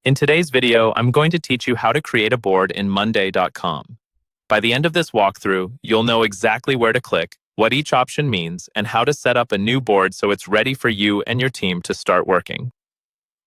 In today's video, I'm going to teach you how to create a board in Monday.com. By the end of this walkthrough, you'll know exactly where to click, what each option means, and how to set up a new board so it's ready for you and your team to start working.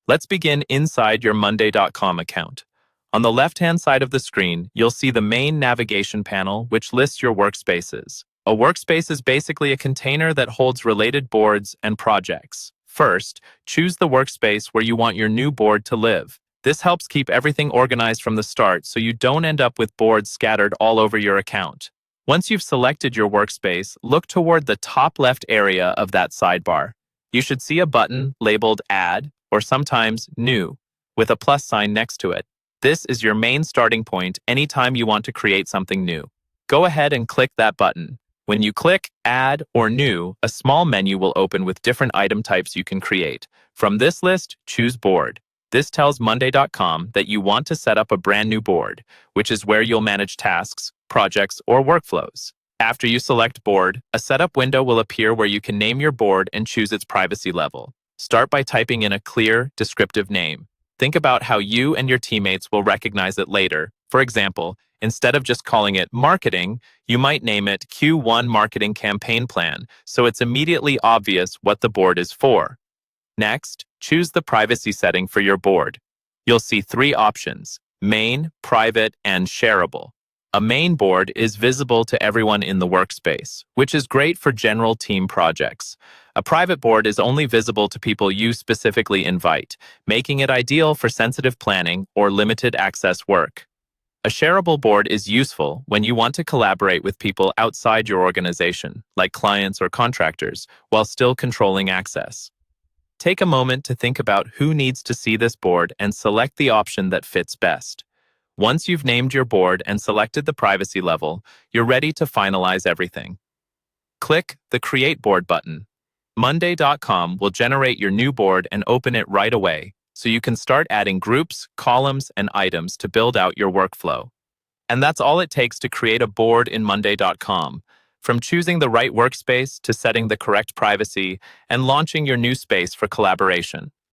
Let's begin inside your Monday.com account. On the left-hand side of the screen, you'll see the main navigation panel, which lists your workspaces. A workspace is basically a container that holds related boards and projects. First, choose the workspace where you want your new board to live. This helps keep everything organized from the start so you don't end up with boards scattered all over your account. Once you've selected your workspace, look toward the top left area of that sidebar. You should see a button labeled Add, or sometimes New, with a plus sign next to it. This is your main starting point anytime you want to create something new. Go ahead and click that button. When you click Add or New, a small menu will open with different item types you can create. From this list, choose Board. This tells Monday.com that you want to set up a brand new board, which is where you'll manage tasks, projects, or workflows. After you select Board, a setup window will appear where you can name your board and choose its privacy level. Start by typing in a clear, descriptive name. Think about how you and your teammates will recognize it later. For example, instead of just calling it Marketing, you might name it Q1 Marketing Campaign Plan, so it's immediately obvious what the board is for. Next, choose the privacy setting for your board. You'll see three options: Main, Private, and Shareable. A main board is visible to everyone in the workspace, which is great for general team projects. A private board is only visible to people you specifically invite, making it ideal for sensitive planning or limited access work. A shareable board is useful when you want to collaborate with people outside your organization, like clients or contractors, while still controlling access. Take a moment to think about who needs to see this board and select the option that fits best. Once you've named your board and selected the privacy level, you're ready to finalize everything. Click the Create Board button. Monday.com will generate your new board and open it right away, so you can start adding groups, columns, and items to build out your workflow. And that's all it takes to create a board in Monday.com. From choosing the right workspace to setting the correct privacy and launching your new space for collaboration.